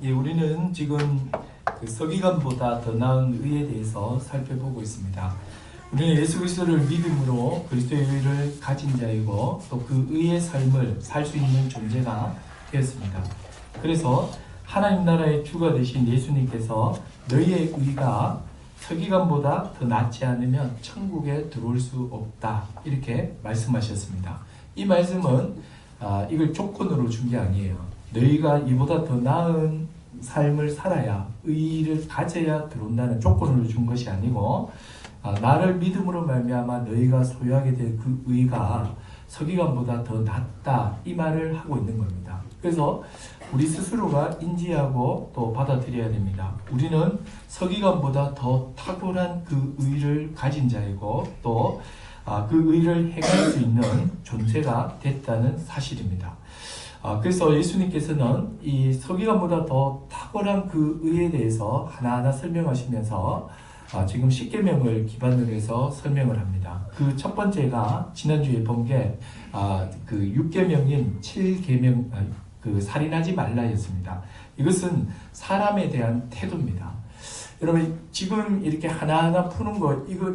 예, 우리는 지금 그 서기관보다 더 나은 의에 대해서 살펴보고 있습니다. 우리는 예수 그리스도를 믿음으로 그리스도의 의를 가진 자이고 또 그 의의 삶을 살 수 있는 존재가 되었습니다. 그래서 하나님 나라의 주가 되신 예수님께서 너희의 의가 서기관보다 더 낫지 않으면 천국에 들어올 수 없다, 이렇게 말씀하셨습니다. 이 말씀은 이걸 조건으로 준 게 아니에요. 너희가 이보다 더 나은 삶을 살아야, 의를 가져야 들어온다는 조건으로 준 것이 아니고, 나를 믿음으로 말미암아 너희가 소유하게 될 그 의가 서기관보다 더 낫다, 이 말을 하고 있는 겁니다. 그래서 우리 스스로가 인지하고 또 받아들여야 됩니다. 우리는 서기관보다 더 탁월한 그 의를 가진 자이고 또 그 의를 행할 수 있는 존재가 됐다는 사실입니다. 그래서 예수님께서는 이 서기관보다 더 탁월한 그 의에 대해서 하나하나 설명하시면서 지금 십계명을 기반으로 해서 설명을 합니다. 그 첫 번째가 지난주에 본 게 그 6계명인 7계명, 그 살인하지 말라였습니다. 이것은 사람에 대한 태도입니다. 여러분, 지금 이렇게 하나하나 푸는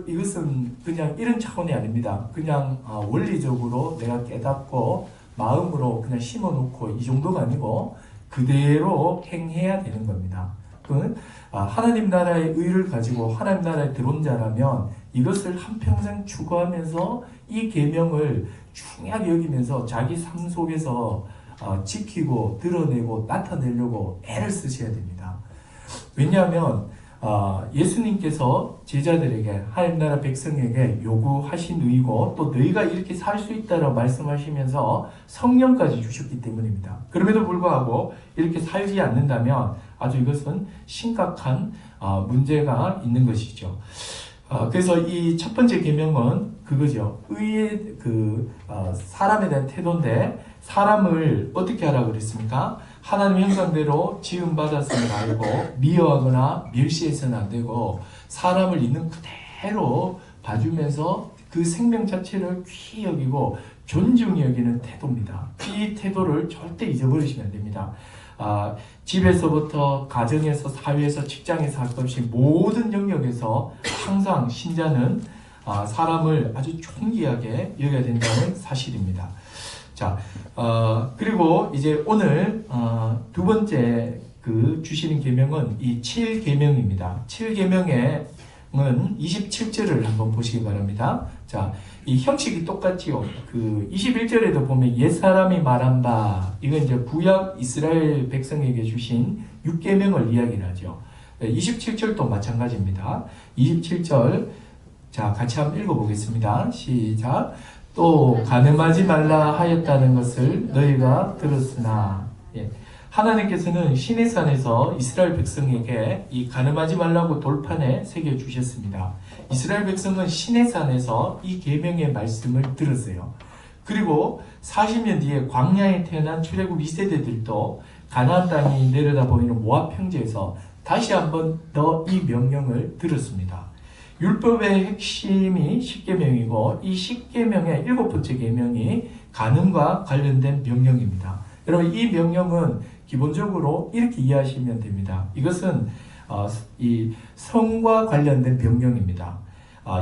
이것은 그냥 이런 차원이 아닙니다. 그냥 원리적으로 내가 깨닫고 마음으로 그냥 심어놓고 이 정도가 아니고 그대로 행해야 되는 겁니다. 그건 하나님 나라의 의를 가지고 하나님 나라에 들어온 자라면 이것을 한평생 추구하면서 이 계명을 중요하게 여기면서 자기 삶 속에서 지키고 드러내고 나타내려고 애를 쓰셔야 됩니다. 왜냐하면 예수님께서 제자들에게, 하나님 나라 백성에게 요구하신 의고 또 너희가 이렇게 살 수 있다라고 말씀하시면서 성령까지 주셨기 때문입니다. 그럼에도 불구하고 이렇게 살지 않는다면 아주 이것은 심각한 문제가 있는 것이죠. 그래서 이 첫 번째 계명은 그거죠. 의의 사람에 대한 태도인데, 사람을 어떻게 하라고 그랬습니까? 하나님 형상대로 지음받았음을 알고 미워하거나 멸시해서는 안 되고 사람을 있는 그대로 봐주면서 그 생명 자체를 귀히 여기고 존중히 여기는 태도입니다. 이 태도를 절대 잊어버리시면 안 됩니다. 집에서부터 가정에서, 사회에서, 직장에서 할 것 없이 모든 영역에서 항상 신자는 사람을 아주 존귀하게 여겨야 된다는 사실입니다. 자, 그리고 이제 오늘 두 번째 주시는 계명은 이 7계명입니다. 7계명은 27절을 한번 보시기 바랍니다. 자, 이 형식이 똑같지요. 21절에도 보면 옛사람이 말한 바, 이건 이제 구약 이스라엘 백성에게 주신 6계명을 이야기를 하죠. 27절도 마찬가지입니다. 27절, 자, 같이 한번 읽어보겠습니다. 시작. 또 간음하지 말라 하였다는 것을 너희가 들었으나, 하나님께서는 시내산에서 이스라엘 백성에게 이 간음하지 말라고 돌판에 새겨주셨습니다. 이스라엘 백성은 시내산에서 이 계명의 말씀을 들었어요. 그리고 40년 뒤에 광야에 태어난 출애굽 2세대들도 가나안 땅이 내려다 보이는 모압 평지에서 다시 한번 더 이 명령을 들었습니다. 율법의 핵심이 10계명이고 이 10계명의 7번째 계명이 간음과 관련된 명령입니다. 여러분, 이 명령은 기본적으로 이렇게 이해하시면 됩니다. 이것은 이 성과 관련된 명령입니다.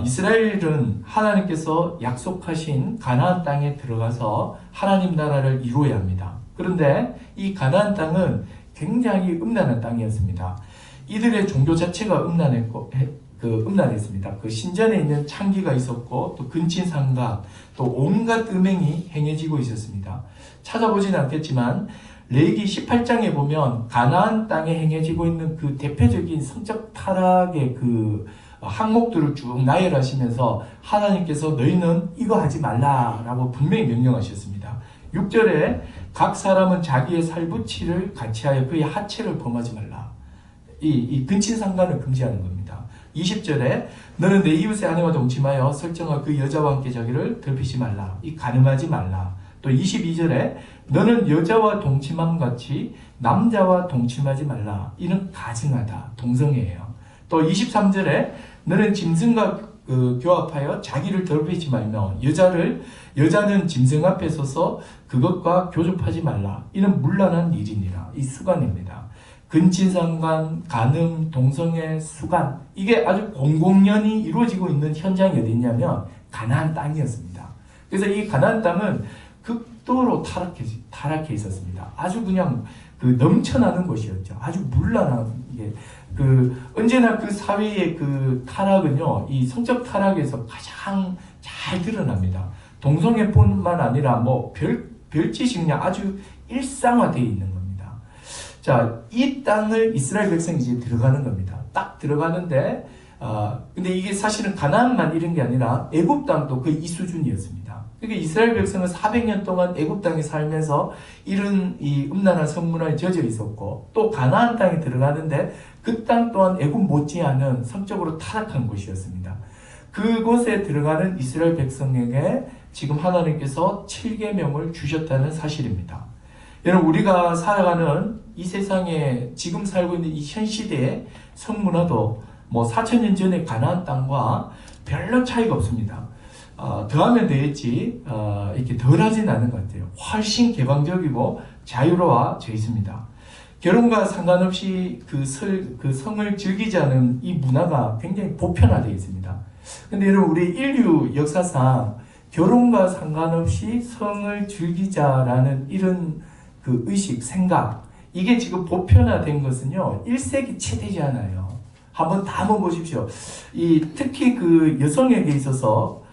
이스라엘은 하나님께서 약속하신 가나안 땅에 들어가서 하나님 나라를 이루어야 합니다. 그런데 이 가나안 땅은 굉장히 음란한 땅이었습니다. 이들의 종교 자체가 음란했습니다. 그 신전에 있는 창기가 있었고 또 근친상각, 또 온갖 음행이 행해지고 있었습니다. 찾아보지는 않겠지만 레위기 18장에 보면 가나안 땅에 행해지고 있는 그 대표적인 성적 타락의 그 항목들을 쭉 나열하시면서 하나님께서 너희는 이거 하지 말라라고 분명히 명령하셨습니다. 6절에 각 사람은 자기의 살부치를 같이하여 그의 하체를 범하지 말라. 이 근친상간을 금지하는 겁니다. 20절에 너는 내 이웃의 아내와 동침하여 설정한 그 여자와 함께 자기를 더럽히지 말라. 이 간음하지 말라. 또 22절에 너는 여자와 동침함 같이 남자와 동침하지 말라. 이는 가증하다, 동성애예요. 또 23절에 너는 짐승과 교합하여 자기를 더럽히지 말며 여자는 짐승 앞에 서서 그것과 교접하지 말라. 이는 문란한 일이니라. 이 수간입니다. 근친상간, 간음, 동성애, 수간 이게 아주 공공연히 이루어지고 있는 현장이 어디 있냐면 가나안 땅이었습니다. 그래서 이 가나안 땅은 극도로 타락해 있었습니다. 아주 그냥 그 넘쳐나는 곳이었죠. 아주 문란한 게 언제나 그 사회의 그 타락은요, 이 성적 타락에서 가장 잘 드러납니다. 동성애뿐만 아니라 뭐 별짓이 그냥 아주 일상화되어 있는 겁니다. 자, 이 땅을 이스라엘 백성이 이제 들어가는 겁니다. 딱 들어가는데, 근데 이게 사실은 가나안만 이런 게 아니라 애굽 땅도 거의 이 수준이었습니다. 그러니까 이스라엘 백성은 400년 동안 애굽 땅에 살면서 이런 이 음란한 성문화에 젖어 있었고, 또 가나안 땅에 들어가는데 그 땅 또한 애굽 못지않은 성적으로 타락한 곳이었습니다. 그곳에 들어가는 이스라엘 백성에게 지금 하나님께서 7계명을 주셨다는 사실입니다. 여러분, 우리가 살아가는 이 세상에 지금 살고 있는 이 현 시대의 성문화도 뭐 4000년 전의 가나안 땅과 별로 차이가 없습니다. 더하면 되겠지 이렇게 덜하진 않은 것 같아요. 훨씬 개방적이고 자유로워져 있습니다. 결혼과 상관없이 그 성을 즐기지 않은 이 문화가 굉장히 보편화되어 있습니다. 근데 여러분, 우리 인류 역사상 결혼과 상관없이 성을 즐기자라는 이런 그 의식, 생각, 이게 지금 보편화된 것은요, 1세기 채 되지 않아요. 한번 보십시오. 특히 그 여성에게 있어서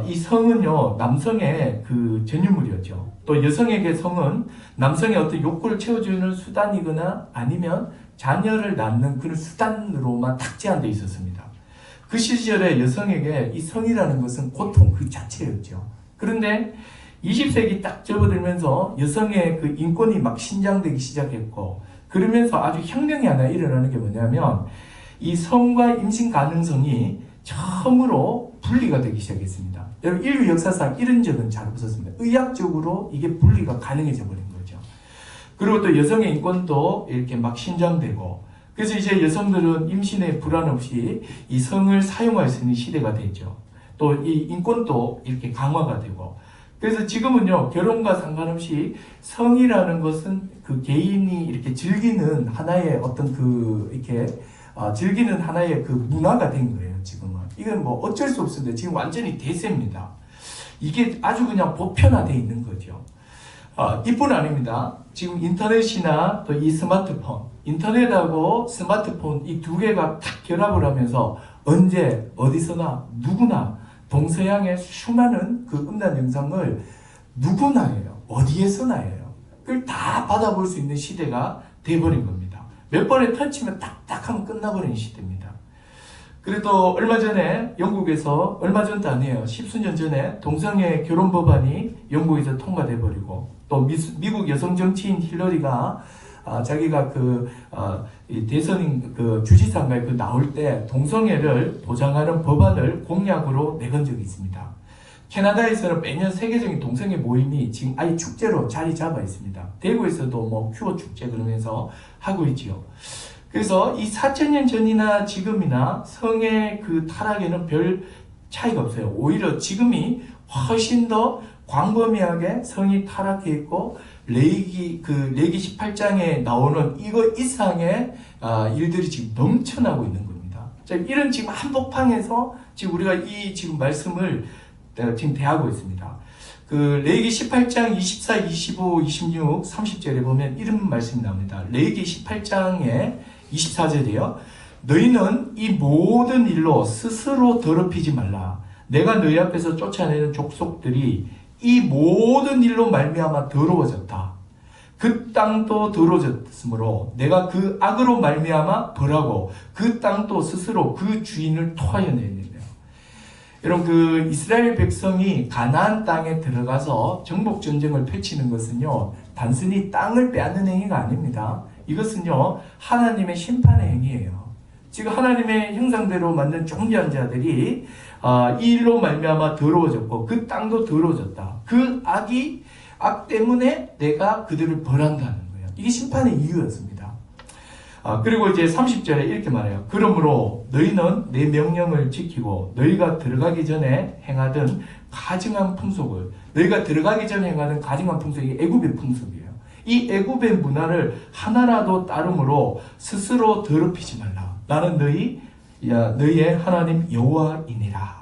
이 성은요, 남성의 그 전유물이었죠. 또 여성에게 성은 남성의 어떤 욕구를 채워주는 수단이거나 아니면 자녀를 낳는 그런 수단으로만 딱 제한되어 있었습니다. 그 시절에 여성에게 이 성이라는 것은 고통 그 자체였죠. 그런데 20세기 딱 접어들면서 여성의 그 인권이 막 신장되기 시작했고, 그러면서 아주 혁명이 하나 일어나는 게 뭐냐면, 이 성과 임신 가능성이 처음으로 분리가 되기 시작했습니다. 여러분, 인류 역사상 이런 적은 잘 없었습니다. 의학적으로 이게 분리가 가능해져 버린 거죠. 그리고 또 여성의 인권도 이렇게 막 신장되고, 그래서 이제 여성들은 임신에 불안 없이 이 성을 사용할 수 있는 시대가 됐죠. 또 이 인권도 이렇게 강화가 되고, 그래서 지금은요, 결혼과 상관없이 성이라는 것은 그 개인이 이렇게 즐기는 하나의 어떤 즐기는 하나의 그 문화가 된 거예요, 지금은. 이건 뭐 어쩔 수 없습니다. 지금 완전히 대세입니다. 이게 아주 그냥 보편화되어 있는 거죠. 이뿐 아닙니다. 지금 인터넷이나 또 이 스마트폰, 인터넷하고 스마트폰 이 두 개가 탁 결합을 하면서 언제, 어디서나, 누구나 동서양의 수많은 그 음란 영상을 누구나 해요. 어디에서나 해요. 그걸 다 받아볼 수 있는 시대가 돼버린 겁니다. 몇 번에 터치면 딱딱하면 끝나버리는 시대입니다. 그래도 얼마 전에 영국에서, 얼마 전도 아니에요, 10수년 전에 동성애 결혼 법안이 영국에서 통과돼버리고, 또 미국 여성 정치인 힐러리가 자기가 대선 주지사인가에 나올 때 동성애를 보장하는 법안을 공약으로 내건 적이 있습니다. 캐나다에서는 매년 세계적인 동성애 모임이 지금 아예 축제로 자리 잡아 있습니다. 대구에서도 뭐 큐어 축제 그러면서 하고 있지요. 그래서 이 4000년 전이나 지금이나 성의 그 타락에는 별 차이가 없어요. 오히려 지금이 훨씬 더 광범위하게 성이 타락해 있고, 레위기 18장에 나오는 이거 이상의 일들이 지금 넘쳐나고 있는 겁니다. 자, 이런 지금 한복판에서 지금 우리가 이 지금 말씀을 지금 대하고 있습니다. 레위기 18장 24, 25, 26, 30절에 보면 이런 말씀이 나옵니다. 레위기 18장에 24절이요. 너희는 이 모든 일로 스스로 더럽히지 말라. 내가 너희 앞에서 쫓아내는 족속들이 이 모든 일로 말미암아 더러워졌다. 그 땅도 더러워졌으므로 내가 그 악으로 말미암아 벌하고 그 땅도 스스로 그 주인을 토하여 내는데요. 여러분, 이스라엘 백성이 가나안 땅에 들어가서 정복 전쟁을 펼치는 것은요, 단순히 땅을 빼앗는 행위가 아닙니다. 이것은요, 하나님의 심판의 행위예요. 지금 하나님의 형상대로 만든 존귀한 자들이 이 일로 말미암아 더러워졌고 그 땅도 더러워졌다. 그 악 때문에 내가 그들을 벌한다는 거예요. 이게 심판의 이유였습니다. 그리고 이제 30절에 이렇게 말해요. 그러므로 너희는 내 명령을 지키고 너희가 들어가기 전에 행하던 가증한 풍속을, 너희가 들어가기 전에 행하던 가증한 풍속이 애굽의 풍속이에요. 이 애굽의 문화를 하나라도 따름으로 스스로 더럽히지 말라. 나는 너희의 하나님 여호와이니라.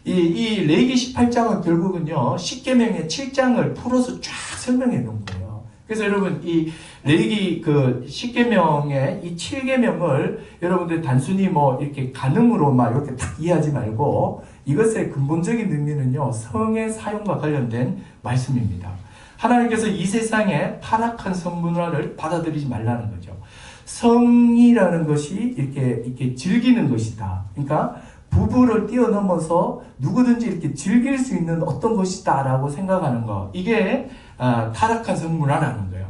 이 레위기 18장은 결국은요, 십계명의 7장을 풀어서 쫙 설명해 놓은 거예요. 그래서 여러분, 이 레위기 그 십계명의 이 7계명을 여러분들 단순히 뭐 이렇게 간음으로 막 이렇게 딱 이해하지 말고, 이것의 근본적인 의미는요, 성의 사용과 관련된 말씀입니다. 하나님께서 이 세상에 타락한 성문화를 받아들이지 말라는 거죠. 성이라는 것이 이렇게 즐기는 것이다. 그러니까 부부를 뛰어넘어서 누구든지 이렇게 즐길 수 있는 어떤 것이다라고 생각하는 거. 이게 타락한 성문화라는 거예요.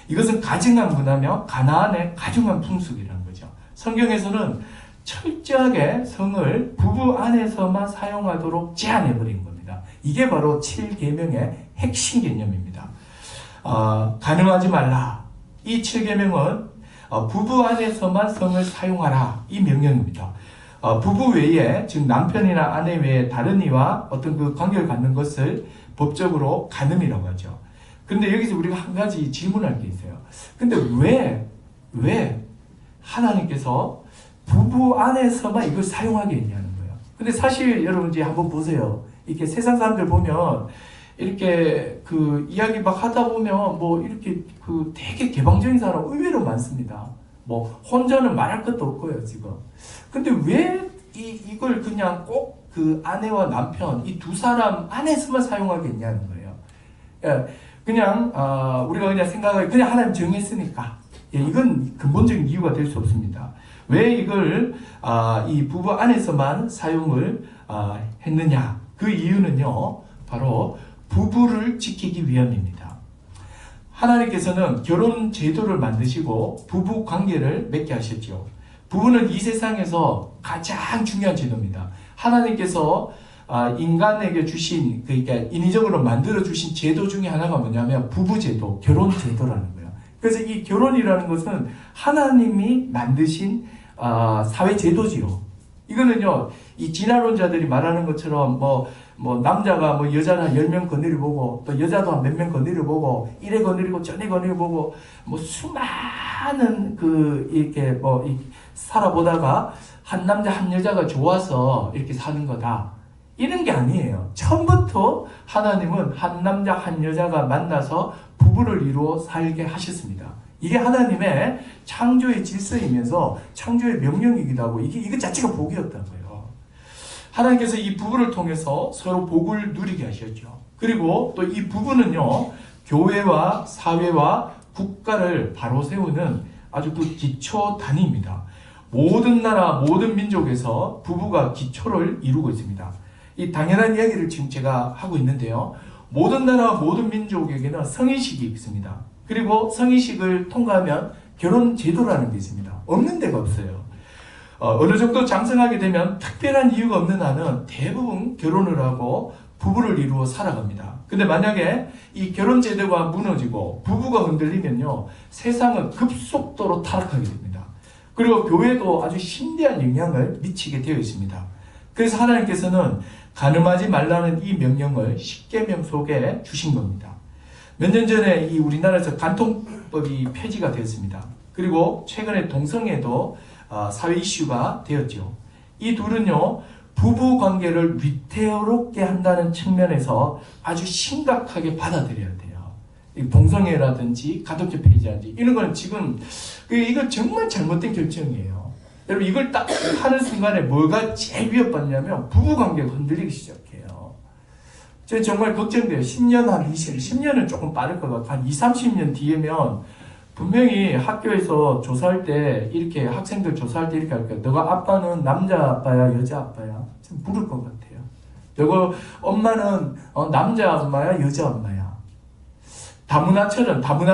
이것은 가증한 문화며 가나안의 가증한 풍습이라는 거죠. 성경에서는 철저하게 성을 부부 안에서만 사용하도록 제한해버린 겁니다. 이게 바로 7계명의 핵심 개념입니다. 간음하지 말라. 이 7계명은 부부 안에서만 성을 사용하라. 이 명령입니다. 부부 외에, 즉 남편이나 아내 외에 다른 이와 어떤 그 관계를 갖는 것을 법적으로 간음이라고 하죠. 근데 여기서 우리가 한 가지 질문할 게 있어요. 근데 왜 하나님께서 부부 안에서만 이걸 사용하게 했냐는 거예요. 근데 사실 여러분 이제 한번 보세요. 이렇게 세상 사람들 보면 이렇게 그 이야기 막 하다 보면 뭐 이렇게 그 되게 개방적인 사람 의외로 많습니다. 뭐 혼자는 말할 것도 없고요 지금. 근데 왜 이걸 그냥 꼭 그 아내와 남편 이 두 사람 안에서만 사용하겠냐는 거예요. 그냥 우리가 그냥 생각을 그냥 하나님 정했으니까 이건 근본적인 이유가 될 수 없습니다. 왜 이걸 이 부부 안에서만 사용을 했느냐? 그 이유는요, 바로 부부를 지키기 위함입니다. 하나님께서는 결혼 제도를 만드시고 부부 관계를 맺게 하셨죠. 부부는 이 세상에서 가장 중요한 제도입니다. 하나님께서 인간에게 주신, 그러니까 인위적으로 만들어 주신 제도 중에 하나가 뭐냐면 부부 제도, 결혼 제도라는 거예요. 그래서 이 결혼이라는 것은 하나님이 만드신 사회 제도지요. 이거는요, 이 진화론자들이 말하는 것처럼 뭐 남자가 뭐 여자를 한 10명 거느리 보고 또 여자도 한 몇 명 거느리 보고 이래 거느리고 저래 거느리 보고 뭐 수많은 이렇게 살아보다가 한 남자 한 여자가 좋아서 이렇게 사는 거다. 이런 게 아니에요. 처음부터 하나님은 한 남자 한 여자가 만나서 부부를 이루어 살게 하셨습니다. 이게 하나님의 창조의 질서이면서 창조의 명령이기도 하고 이것 자체가 복이었던 거예요. 하나님께서 이 부부를 통해서 서로 복을 누리게 하셨죠. 그리고 또 이 부부는요, 교회와 사회와 국가를 바로 세우는 아주 그 기초 단위입니다. 모든 나라, 모든 민족에서 부부가 기초를 이루고 있습니다. 이 당연한 이야기를 지금 제가 하고 있는데요. 모든 나라, 모든 민족에게는 성인식이 있습니다. 그리고 성인식을 통과하면 결혼 제도라는 게 있습니다. 없는 데가 없어요. 어느 정도 장성하게 되면 특별한 이유가 없는 한은 대부분 결혼을 하고 부부를 이루어 살아갑니다. 근데 만약에 이 결혼 제도가 무너지고 부부가 흔들리면요, 세상은 급속도로 타락하게 됩니다. 그리고 교회도 아주 심대한 영향을 미치게 되어 있습니다. 그래서 하나님께서는 간음하지 말라는 이 명령을 십계명 속에 주신 겁니다. 몇 년 전에 이 우리나라에서 간통법이 폐지가 되었습니다. 그리고 최근에 동성애도 사회 이슈가 되었죠. 이 둘은요, 부부 관계를 위태롭게 한다는 측면에서 아주 심각하게 받아들여야 돼요. 동성애라든지 가덕제 폐지라든지 이런 거는 지금 이거 정말 잘못된 결정이에요. 여러분 이걸 딱 하는 순간에 뭐가 제일 위협받냐면 부부 관계가 흔들리기 시작해요. 저 정말 걱정돼요. 10년 한 10년은 조금 빠를 것 같아요. 한 20-30년 뒤에면 분명히 학교에서 조사할 때 이렇게 학생들 조사할 때 이렇게 할 거예요. 너가 아빠는 남자 아빠야 여자 아빠야? 좀 물을 것 같아요. 너가 엄마는 남자 엄마야 여자 엄마야? 다문화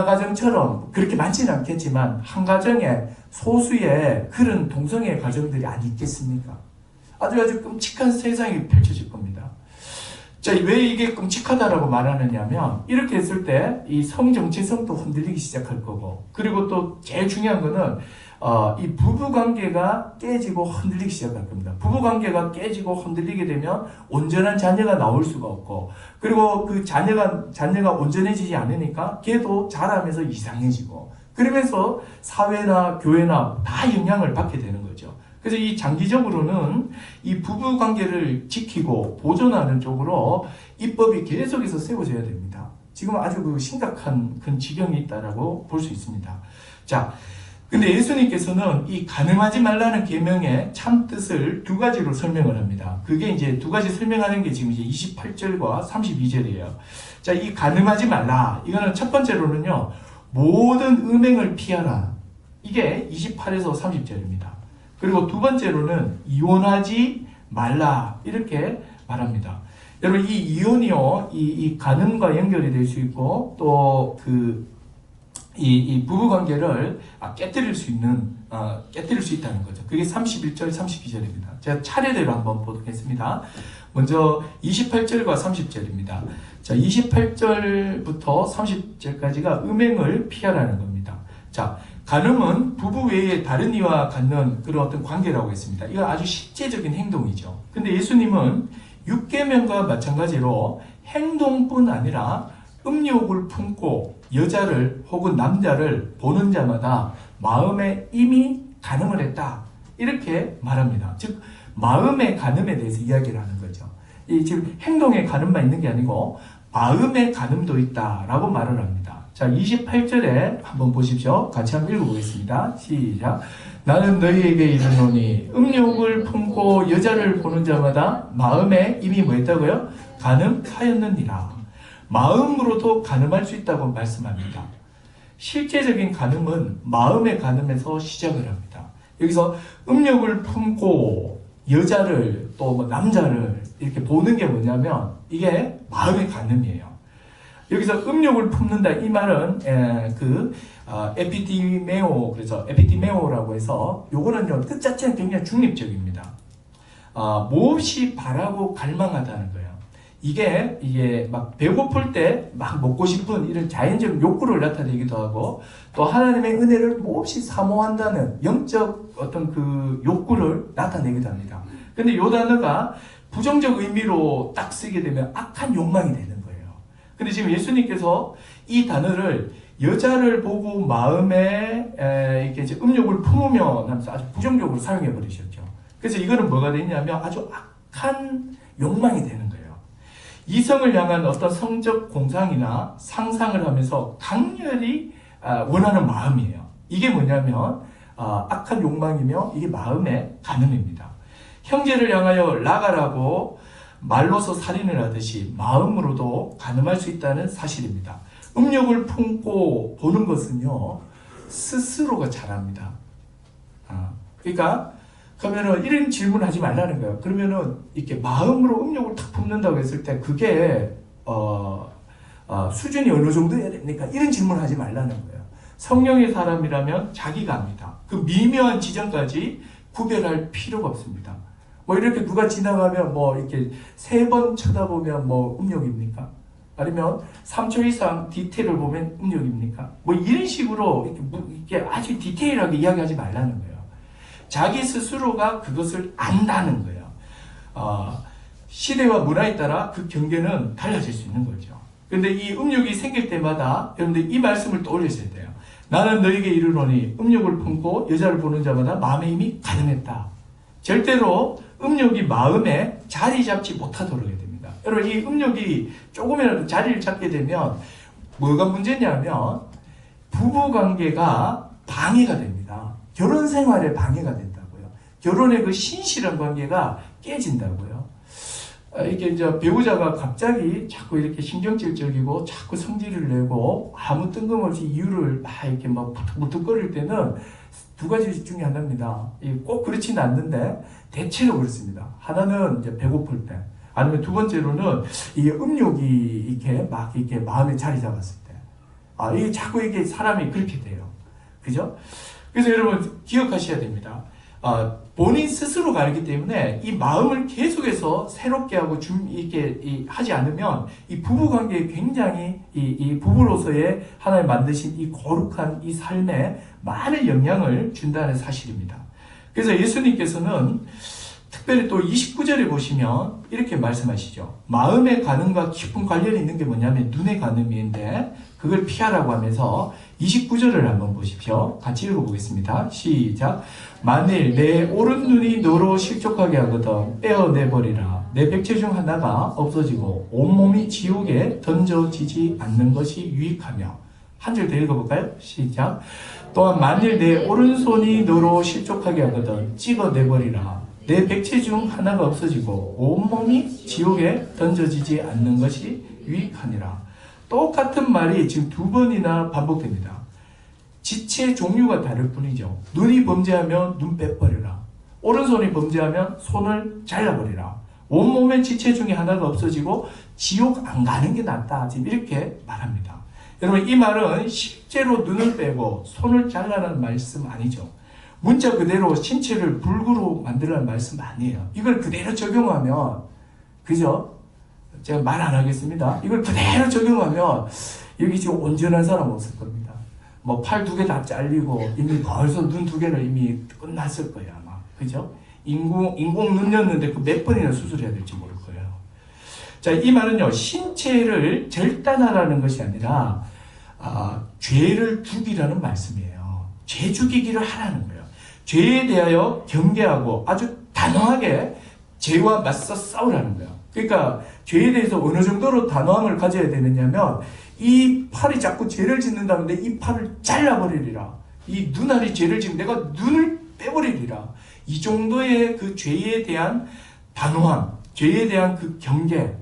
가정처럼 그렇게 많지는 않겠지만 한 가정에 소수의 그런 동성애 가정들이 안 있겠습니까? 아주 끔찍한 세상이 펼쳐질 겁니다. 자, 왜 이게 끔찍하다라고 말하느냐면 이렇게 했을 때 이 성 정체성도 흔들리기 시작할 거고, 그리고 또 제일 중요한 거는 이 부부 관계가 깨지고 흔들리기 시작할 겁니다. 부부 관계가 깨지고 흔들리게 되면 온전한 자녀가 나올 수가 없고, 그리고 그 자녀가 온전해지지 않으니까 걔도 자라면서 이상해지고, 그러면서 사회나 교회나 다 영향을 받게 되는 거죠. 그래서 이 장기적으로는 이 부부 관계를 지키고 보존하는 쪽으로 입법이 계속해서 세워져야 됩니다. 지금 아주 그 심각한 그 지경이 있다라고 볼 수 있습니다. 자, 근데 예수님께서는 이 간음하지 말라는 계명의 참 뜻을 두 가지로 설명을 합니다. 그게 이제 두 가지 설명하는 게 지금 이제 28절과 32절이에요. 자, 이 간음하지 말라. 이거는 첫 번째로는요, 모든 음행을 피하라. 이게 28에서 30절입니다. 그리고 두 번째로는 이혼하지 말라. 이렇게 말합니다. 여러분, 이 이혼이요, 이 간음과 연결이 될 수 있고, 또 이 부부 관계를 깨뜨릴 수 있다는 거죠. 그게 31절, 32절입니다. 제가 차례대로 한번 보겠습니다. 먼저 28절과 30절입니다. 자, 28절부터 30절까지가 음행을 피하라는 겁니다. 자, 간음은 부부 외에 다른 이와 갖는 그런 어떤 관계라고 했습니다. 이거 아주 실제적인 행동이죠. 근데 예수님은 6계명과 마찬가지로 행동뿐 아니라 음욕을 품고 여자를 혹은 남자를 보는 자마다 마음에 이미 간음을 했다. 이렇게 말합니다. 즉 마음의 간음에 대해서 이야기를 하는 거죠. 이 지금 행동의 간음만 있는 게 아니고 마음의 간음도 있다라고 말을 합니다. 자, 28절에 한번 보십시오. 같이 한번 읽어보겠습니다. 시작. 나는 너희에게 이르노니 음욕을 품고 여자를 보는 자마다 마음에 이미 뭐 했다고요? 간음하였느니라. 마음으로도 간음할 수 있다고 말씀합니다. 실제적인 간음은 마음의 간음에서 시작을 합니다. 여기서 음욕을 품고 여자를 또 뭐 남자를 이렇게 보는 게 뭐냐면 이게 마음의 간음이에요. 여기서 음욕을 품는다 이 말은 에피티메오, 그래서 에피티메오라고 해서 요거는요 뜻 자체는 굉장히 중립적입니다. 무엇이 바라고 갈망하다는 거예요. 이게 막 배고플 때 막 먹고 싶은 이런 자연적 욕구를 나타내기도 하고, 또 하나님의 은혜를 몹시 사모한다는 영적 어떤 그 욕구를 나타내기도 합니다. 근데 요 단어가 부정적 의미로 딱 쓰게 되면 악한 욕망이 되는 거예요. 근데 지금 예수님께서 이 단어를 여자를 보고 마음에 이렇게 이제 음욕을 품으면 하면서 아주 부정적으로 사용해 버리셨죠. 그래서 이거는 뭐가 되냐면 아주 악한 욕망이 되는 거예요. 이성을 향한 어떤 성적 공상이나 상상을 하면서 강렬히 원하는 마음이에요. 이게 뭐냐면 악한 욕망이며 이게 마음의 간음입니다. 형제를 향하여 나가라고 말로서 살인을 하듯이 마음으로도 간음할 수 있다는 사실입니다. 음욕을 품고 보는 것은요 스스로가 잘합니다. 그러니까 그러면은 이런 질문을 하지 말라는 거예요. 그러면은 이렇게 마음으로 음욕을 탁 품는다고 했을 때 그게 수준이 어느 정도여야 됩니까? 이런 질문을 하지 말라는 거예요. 성령의 사람이라면 자기가 압니다. 그 미묘한 지점까지 구별할 필요가 없습니다. 뭐 이렇게 누가 지나가면 뭐 이렇게 3번 쳐다보면 뭐 음욕입니까? 아니면 3초 이상 디테일을 보면 음욕입니까? 뭐 이런 식으로 이렇게 아주 디테일하게 이야기하지 말라는 거예요. 자기 스스로가 그것을 안다는 거예요. 시대와 문화에 따라 그 경계는 달라질 수 있는 거죠. 그런데 이 음욕이 생길 때마다 여러분들 이 말씀을 떠올리셔야 돼요. 나는 너에게 이르노니 음욕을 품고 여자를 보는 자마다 마음에 이미 간음했다. 절대로 음욕이 마음에 자리 잡지 못하도록 해야 됩니다. 여러분 이 음욕이 조금이라도 자리를 잡게 되면 뭐가 문제냐면 부부관계가 방해가 됩니다. 결혼 생활에 방해가 된다고요. 결혼의 그 신실한 관계가 깨진다고요. 이게 이제 배우자가 갑자기 자꾸 이렇게 신경질적이고 자꾸 성질을 내고 아무 뜬금없이 이유를 막 이렇게 막 무뚝무뚝거릴 때는 두 가지 중에 하나입니다. 꼭 그렇지는 않는데 대체로 그렇습니다. 하나는 이제 배고플 때, 아니면 두 번째로는 이 음욕이 이렇게 막 이렇게 마음에 자리 잡았을 때, 이게 자꾸 이게 사람이 그렇게 돼요. 그죠? 그래서 여러분 기억하셔야 됩니다. 본인 스스로가 알기 때문에 이 마음을 계속해서 새롭게 하고 이렇게 하지 않으면 이 부부 관계에 굉장히 이 부부로서의 하나님 만드신 이 거룩한 이 삶에 많은 영향을 준다는 사실입니다. 그래서 예수님께서는 특별히 또 29절에 보시면 이렇게 말씀하시죠. 마음의 간음과 깊은 관련이 있는 게 뭐냐면 눈의 간음인데 그걸 피하라고 하면서 29절을 한번 보십시오. 같이 읽어보겠습니다. 시작. 만일 내 오른 눈이 너로 실족하게 하거든 떼어내버리라. 내 백체 중 하나가 없어지고 온몸이 지옥에 던져지지 않는 것이 유익하며. 한 절 더 읽어볼까요? 시작. 또한 만일 내 오른손이 너로 실족하게 하거든 찍어내버리라. 내 백체 중 하나가 없어지고 온몸이 지옥에 던져지지 않는 것이 유익하니라. 똑같은 말이 지금 두 번이나 반복됩니다. 지체의 종류가 다를 뿐이죠. 눈이 범죄하면 눈 빼버려라. 오른손이 범죄하면 손을 잘라버리라. 온몸의 지체 중에 하나가 없어지고 지옥 안 가는 게 낫다. 지금 이렇게 말합니다. 여러분, 이 말은 실제로 눈을 빼고 손을 잘라라는 말씀 아니죠. 문자 그대로 신체를 불구로 만들라는 말씀 아니에요. 이걸 그대로 적용하면, 그죠? 제가 말 안 하겠습니다. 이걸 그대로 적용하면 여기 지금 온전한 사람 없을 겁니다. 뭐 팔 두 개 다 잘리고 이미 벌써 눈 두 개는 이미 끝났을 거예요, 아마. 그죠? 인공 눈이었는데 그 몇 번이나 수술해야 될지 모를 거예요. 자, 이 말은요, 신체를 절단하라는 것이 아니라 죄를 죽이라는 말씀이에요. 죄 죽이기를 하라는 거예요. 죄에 대하여 경계하고 아주 단호하게 죄와 맞서 싸우라는 거예요. 그러니까 죄에 대해서 어느 정도로 단호함을 가져야 되느냐면 이 팔이 자꾸 죄를 짓는다는데 이 팔을 잘라버리리라. 이 눈알이 죄를 짓는 내가 눈을 빼버리리라. 이 정도의 그 죄에 대한 단호함, 죄에 대한 그 경계,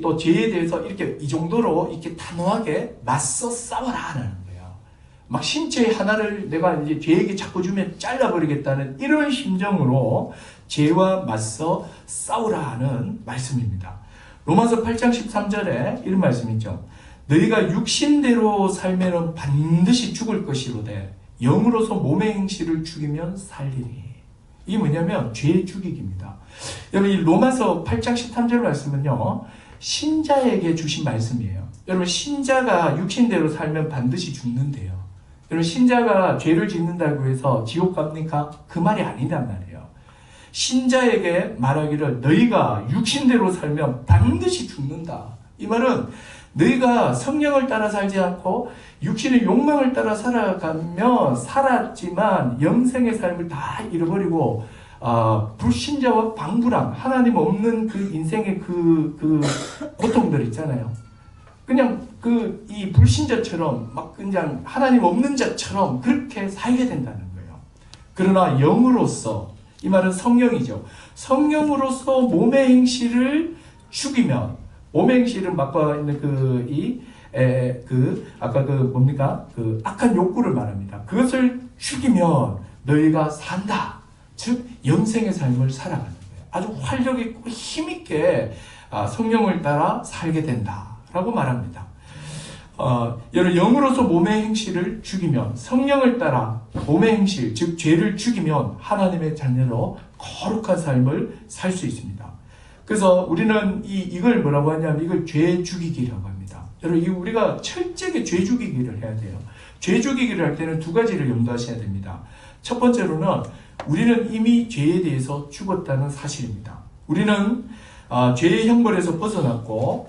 또 죄에 대해서 이렇게 이 정도로 이렇게 단호하게 맞서 싸워라 하는 거예요. 막 신체의 하나를 내가 이제 죄에게 자꾸 주면 잘라버리겠다는 이런 심정으로 죄와 맞서 싸우라 하는 말씀입니다. 로마서 8장 13절에 이런 말씀이 있죠. 너희가 육신대로 살면 반드시 죽을 것이로되 영으로서 몸의 행실을 죽이면 살리니. 이게 뭐냐면 죄 죽이기입니다. 여러분, 이 로마서 8장 13절 말씀은요, 신자에게 주신 말씀이에요. 여러분, 신자가 육신대로 살면 반드시 죽는데요. 여러분, 신자가 죄를 짓는다고 해서 지옥 갑니까? 그 말이 아니란 말이에요. 신자에게 말하기를 너희가 육신대로 살면 반드시 죽는다. 이 말은 너희가 성령을 따라 살지 않고 육신의 욕망을 따라 살았지만 영생의 삶을 다 잃어버리고 불신자와 방불함, 하나님 없는 그 인생의 그 고통들 있잖아요. 그냥 이 불신자처럼 막 그냥 하나님 없는 자처럼 그렇게 살게 된다는 거예요. 그러나 영으로서, 이 말은 성령이죠. 성령으로서 몸의 행실을 죽이면, 몸의 행실은 막과 있는 아까 뭡니까? 악한 욕구를 말합니다. 그것을 죽이면 너희가 산다. 즉, 영생의 삶을 살아가는 거예요. 아주 활력 있고 힘있게 성령을 따라 살게 된다라고 말합니다. 여러분, 영으로서 몸의 행실을 죽이면, 성령을 따라 몸의 행실, 즉 죄를 죽이면 하나님의 자녀로 거룩한 삶을 살 수 있습니다. 그래서 우리는 이걸 뭐라고 하냐면 이걸 죄 죽이기라고 합니다. 여러분, 우리가 철저하게 죄 죽이기를 해야 돼요. 죄 죽이기를 할 때는 두 가지를 염두하셔야 됩니다. 첫 번째로는 우리는 이미 죄에 대해서 죽었다는 사실입니다. 우리는 죄의 형벌에서 벗어났고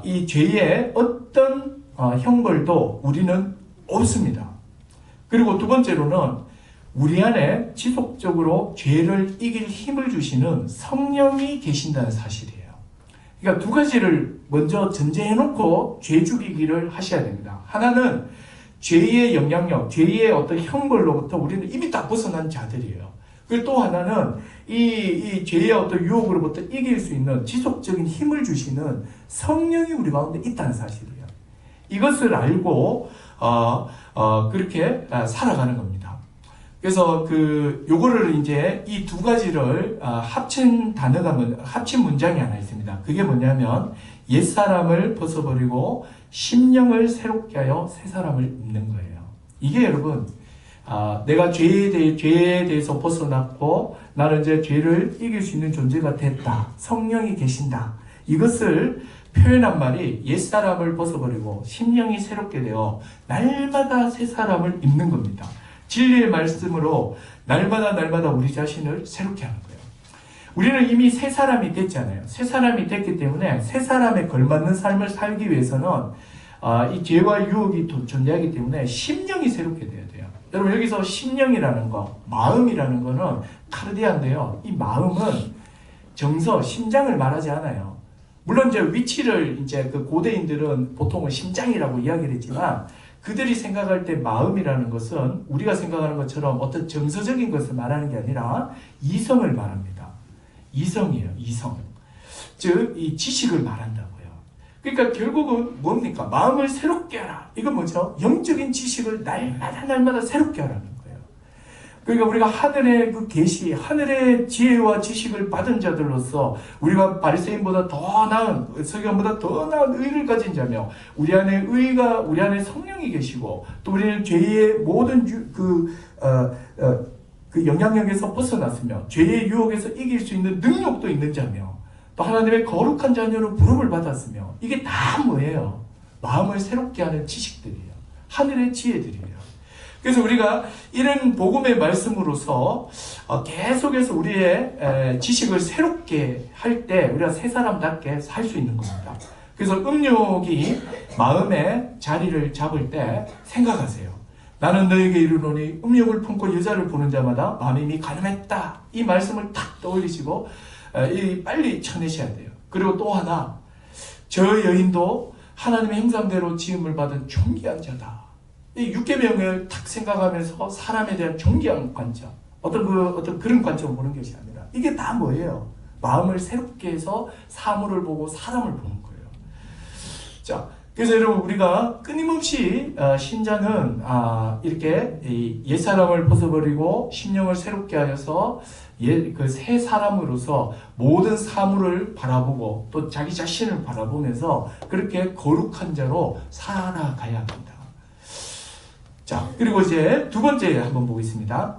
이 죄의 어떤 형벌도 우리는 없습니다. 그리고 두 번째로는 우리 안에 지속적으로 죄를 이길 힘을 주시는 성령이 계신다는 사실이에요. 그러니까 두 가지를 먼저 전제해놓고 죄 죽이기를 하셔야 됩니다. 하나는 죄의 영향력, 죄의 어떤 형벌로부터 우리는 이미 다 벗어난 자들이에요. 그리고 또 하나는 이 죄의 어떤 유혹으로부터 이길 수 있는 지속적인 힘을 주시는 성령이 우리 가운데 있다는 사실이에요. 이것을 알고 그렇게 살아가는 겁니다. 그래서 요거를 이제 이 두 가지를 합친 문장이 하나 있습니다. 그게 뭐냐면 옛사람을 벗어버리고 심령을 새롭게 하여 새 사람을 입는 거예요. 이게 여러분 내가 죄에 대해서 벗어났고 나는 이제 죄를 이길 수 있는 존재가 됐다. 성령이 계신다. 이것을 표현한 말이 옛사람을 벗어버리고 심령이 새롭게 되어 날마다 새 사람을 입는 겁니다. 진리의 말씀으로 날마다 우리 자신을 새롭게 하는 거예요. 우리는 이미 새 사람이 됐잖아요. 새 사람이 됐기 때문에 새 사람에 걸맞는 삶을 살기 위해서는 이 죄와 유혹이 존재하기 때문에 심령이 새롭게 돼야 돼요. 여러분 여기서 심령이라는 거, 마음이라는 거는 카르디아인데요. 이 마음은 정서, 심장을 말하지 않아요. 물론 이제 위치를 이제 그 고대인들은 보통은 심장이라고 이야기를 했지만 그들이 생각할 때 마음이라는 것은 우리가 생각하는 것처럼 어떤 정서적인 것을 말하는 게 아니라 이성을 말합니다. 이성이에요, 이성. 즉, 이 지식을 말한다고요. 그러니까 결국은 뭡니까? 마음을 새롭게 하라. 이건 뭐죠? 영적인 지식을 날마다 새롭게 하라는 거예요. 그러니까 우리가 하늘의 그 계시, 하늘의 지혜와 지식을 받은 자들로서 우리가 바리새인보다 더 나은, 서기관보다 더 나은 의를 가진 자며 우리 안에 우리 안에 성령이 계시고 또 우리는 죄의 모든 그 영향력에서 벗어났으며 죄의 유혹에서 이길 수 있는 능력도 있는 자며 또 하나님의 거룩한 자녀로 부름을 받았으며 이게 다 뭐예요? 마음을 새롭게 하는 지식들이에요. 하늘의 지혜들이에요. 그래서 우리가 이런 복음의 말씀으로서 계속해서 우리의 지식을 새롭게 할 때 우리가 새 사람답게 살 수 있는 겁니다. 그래서 음욕이 마음의 자리를 잡을 때 생각하세요. 나는 너에게 이르노니 음욕을 품고 여자를 보는 자마다 마음이 가늠했다. 이 말씀을 탁 떠올리시고 빨리 쳐내셔야 돼요. 그리고 또 하나, 저 여인도 하나님의 형상대로 지음을 받은 존귀한 자다. 이 육계명을 탁 생각하면서 사람에 대한 존귀한 관점, 어떤 그런 관점을 보는 것이 아니라 이게 다 뭐예요? 마음을 새롭게 해서 사물을 보고 사람을 보는 거예요. 자, 그래서 여러분 우리가 끊임없이 신자는 이렇게 옛사람을 벗어버리고 심령을 새롭게 하여서 그 새 사람으로서 모든 사물을 바라보고 또 자기 자신을 바라보면서 그렇게 거룩한 자로 살아가야 합니다. 자, 그리고 이제 두 번째 한번 보겠습니다.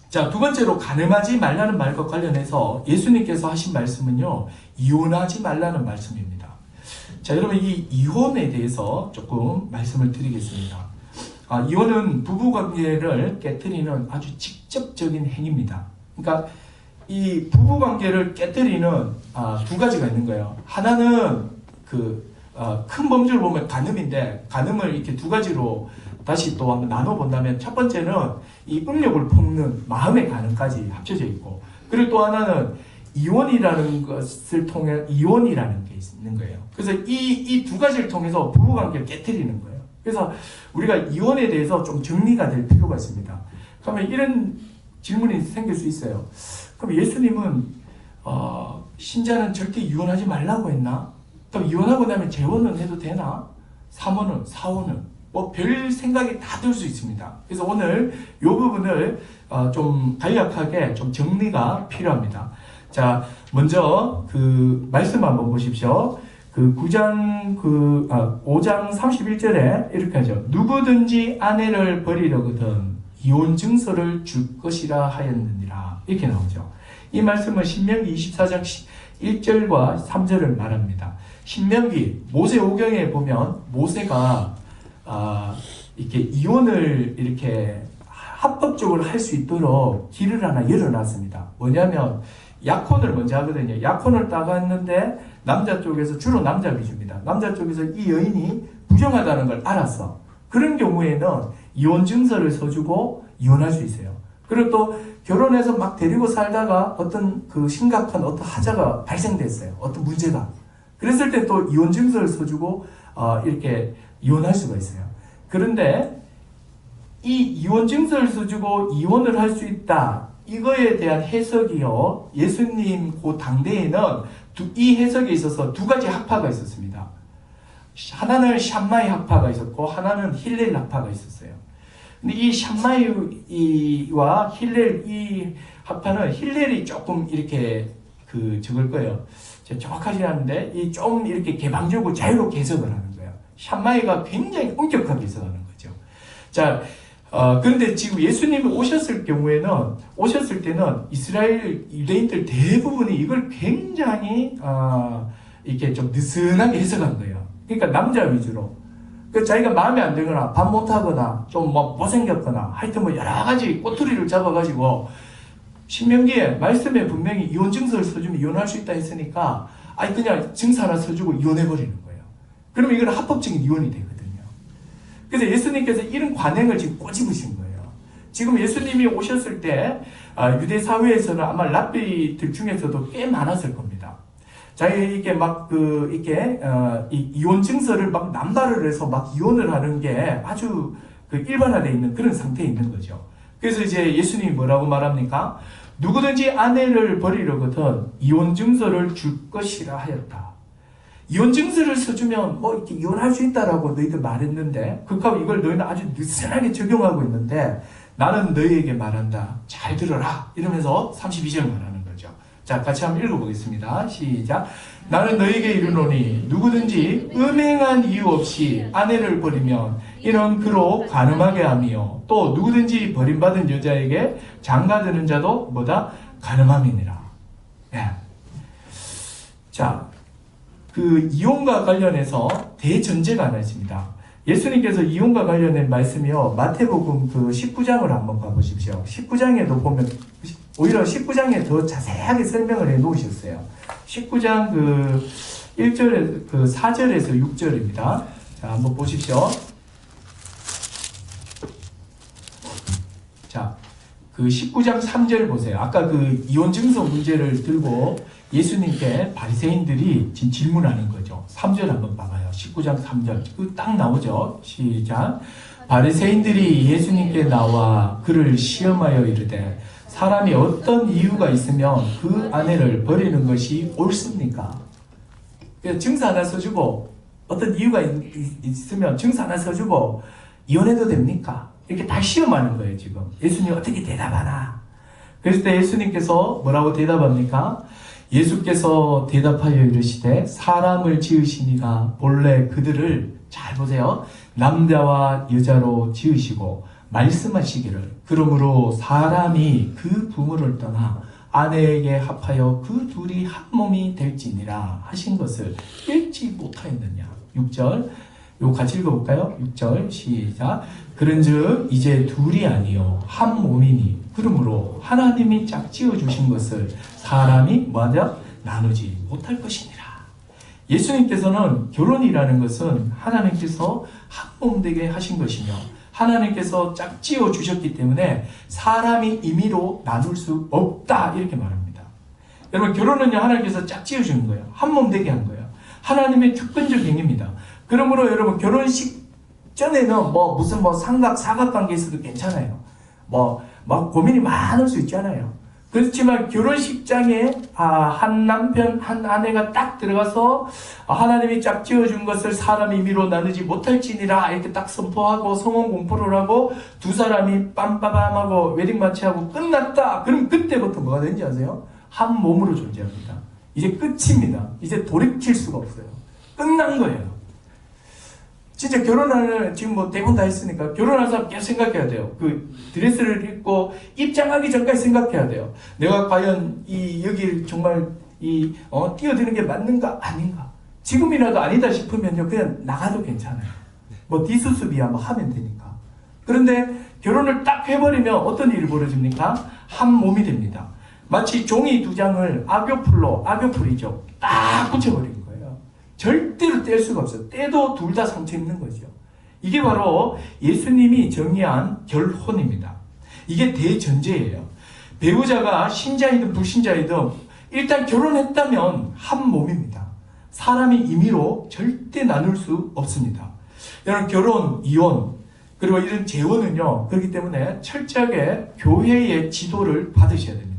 자, 두 번째로 가늠하지 말라는 말과 관련해서 예수님께서 하신 말씀은요, 이혼하지 말라는 말씀입니다. 자, 여러분 이 이혼에 대해서 조금 말씀을 드리겠습니다. 이혼은 부부관계를 깨뜨리는 아주 직접적인 행위입니다. 그러니까 이 부부관계를 깨뜨리는 두 가지가 있는 거예요. 하나는 큰 범주를 보면 간음인데 간음을 이렇게 두 가지로 다시 또 한번 나눠본다면 첫 번째는 이 음욕을 품는 마음의 간음까지 합쳐져 있고 그리고 또 하나는 이혼이라는 것을 통해 이혼이라는 게 있는 거예요. 그래서 이 두 가지를 통해서 부부관계를 깨뜨리는 거예요. 그래서 우리가 이혼에 대해서 좀 정리가 될 필요가 있습니다. 그러면 이런 질문이 생길 수 있어요. 그럼 예수님은 신자는 절대 이혼하지 말라고 했나? 그럼 이혼하고 나면 재혼은 해도 되나? 3혼은, 4혼은 뭐 별 생각이 다 들 수 있습니다. 그래서 오늘 이 부분을 좀 간략하게 좀 정리가 필요합니다. 자, 먼저 그 말씀 한번 보십시오. 그 5장 31절에 이렇게 하죠. 누구든지 아내를 버리려거든 이혼 증서를 줄 것이라 하였느니라. 이렇게 나오죠. 이 말씀은 신명기 24장 1절과 3절을 말합니다. 신명기 모세 오경에 보면 모세가 이렇게 이혼을 이렇게 합법적으로 할 수 있도록 길을 하나 열어놨습니다. 뭐냐면 약혼을 먼저 하거든요. 약혼을 따갔는데 남자 쪽에서 주로 남자 위주입니다. 남자 쪽에서 이 여인이 부정하다는 걸 알았어. 그런 경우에는 이혼 증서를 써주고 이혼할 수 있어요. 그리고 또 결혼해서 막 데리고 살다가 어떤 그 심각한 어떤 하자가 발생됐어요. 어떤 문제가. 그랬을 때 또 이혼 증서를 써주고 이렇게 이혼할 수가 있어요. 그런데 이 이혼 증서를 써주고 이혼을 할 수 있다. 이거에 대한 해석이요. 예수님 그 당대에는 이 해석에 있어서 두 가지 학파가 있었습니다. 하나는 샴마이 학파가 있었고 하나는 힐렐 학파가 있었어요. 근데 이 샴마이와 힐렐 이 학파는 힐렐이 조금 이렇게 적을 거예요. 정확하지 않은데 이 좀 이렇게 개방적으로 자유롭게 해석을 하는 거예요. 샴마이가 굉장히 엄격하게 해석하는 거죠. 자, 그런데 지금 예수님이 오셨을 때는 이스라엘 유대인들 대부분이 이걸 굉장히 이렇게 좀 느슨하게 해석한 거예요. 그러니까 남자 위주로. 자기가 마음에 안 들거나 밥 못하거나 좀 뭐 못생겼거나 하여튼 뭐 여러 가지 꼬투리를 잡아가지고 신명기에 말씀에 분명히 이혼 증서를 써주면 이혼할 수 있다 했으니까 그냥 증서 하나 써주고 이혼해버리는 거예요. 그러면 이건 합법적인 이혼이 되거든요. 그래서 예수님께서 이런 관행을 지금 꼬집으신 거예요. 지금 예수님이 오셨을 때 유대 사회에서는 아마 랍비들 중에서도 꽤 많았을 겁니다. 이게 이혼 증서를 막 남발을 해서 막 이혼을 하는 게 아주 일반화되어 있는 그런 상태에 있는 거죠. 그래서 이제 예수님이 뭐라고 말합니까? 누구든지 아내를 버리려거든 이혼 증서를 줄 것이라 하였다. 이혼 증서를 써주면 뭐 이렇게 이혼할 수 있다라고 너희들 말했는데, 그렇다고 이걸 너희는 아주 느슨하게 적용하고 있는데, 나는 너희에게 말한다. 잘 들어라. 이러면서 32절 말하는 거죠. 자, 같이 한번 읽어보겠습니다. 시작. 나는 너희에게 이르노니 누구든지 음행한 이유 없이 아내를 버리면 이는 그로 간음하게 하며, 또 누구든지 버림받은 여자에게 장가드는 자도 뭐다? 간음함이니라. 예. 자, 이혼과 관련해서 대전제가 하나 있습니다. 예수님께서 이혼과 관련된 말씀이요, 마태복음 19장을 한번 가보십시오. 19장에도 보면 오히려 19장에 더 자세하게 설명을 해 놓으셨어요. 19장 1절에 4절에서 6절입니다. 자, 한번 보십시오. 자, 19장 3절 보세요. 아까 이혼 증서 문제를 들고 예수님께 바리새인들이 지금 질문하는 거죠. 3절 한번 봐봐요. 19장 3절. 딱 나오죠. 시작. 바리새인들이 예수님께 나와 그를 시험하여 이르되 사람이 어떤 이유가 있으면 그 아내를 버리는 것이 옳습니까? 증서 하나 써주고, 어떤 이유가 있으면 증서 하나 써주고 이혼해도 됩니까? 이렇게 다 시험하는 거예요. 지금 예수님 어떻게 대답하나? 그랬을 때 예수님께서 뭐라고 대답합니까? 예수께서 대답하여 이르시되 사람을 지으시니가 본래 그들을, 잘 보세요, 남자와 여자로 지으시고 말씀하시기를 그러므로 사람이 그 부모를 떠나 아내에게 합하여 그 둘이 한 몸이 될지니라 하신 것을 읽지 못하였느냐. 6절 요거 같이 읽어볼까요? 6절 시작. 그런즉 이제 둘이 아니요 한 몸이니 그러므로 하나님이 짝지어 주신 것을 사람이 뭐하자? 나누지 못할 것이니라. 예수님께서는 결혼이라는 것은 하나님께서 한 몸 되게 하신 것이며 하나님께서 짝지어 주셨기 때문에 사람이 임의로 나눌 수 없다, 이렇게 말합니다. 여러분, 결혼은요 하나님께서 짝지어 주는 거예요. 한 몸 되게 한 거예요. 하나님의 주권적 행위입니다. 그러므로 여러분, 결혼식 전에는 무슨 삼각관계 있어도 괜찮아요. 막 고민이 많을 수 있잖아요. 그렇지만 결혼식장에 한 남편 한 아내가 딱 들어가서 하나님이 짝지어준 것을 사람이 임의로 나누지 못할지니라 이렇게 딱 선포하고 성원 공포를 하고 두 사람이 빰빠밤하고 웨딩 마치하고 끝났다. 그럼 그때부터 뭐가 되는지 아세요? 한 몸으로 존재합니다. 이제 끝입니다. 이제 돌이킬 수가 없어요. 끝난 거예요. 진짜 결혼하는, 지금 대부분 다 했으니까 결혼한 사람 계속 생각해야 돼요. 드레스를 입고 입장하기 전까지 생각해야 돼요. 내가 과연 여기 정말 뛰어드는 게 맞는가 아닌가. 지금이라도 아니다 싶으면요 그냥 나가도 괜찮아요. 뒷수습이야 하면 되니까. 그런데 결혼을 딱 해버리면 어떤 일이 벌어집니까? 한 몸이 됩니다. 마치 종이 두 장을 악교풀이죠, 딱 붙여버린 거예요. 절대로 뗄 수가 없어요. 떼도 둘 다 상처 있는 거죠. 이게 바로 예수님이 정의한 결혼입니다. 이게 대전제예요. 배우자가 신자이든 불신자이든 일단 결혼했다면 한 몸입니다. 사람이 임의로 절대 나눌 수 없습니다. 여러분, 결혼, 이혼, 그리고 이런 재혼은요, 그렇기 때문에 철저하게 교회의 지도를 받으셔야 됩니다.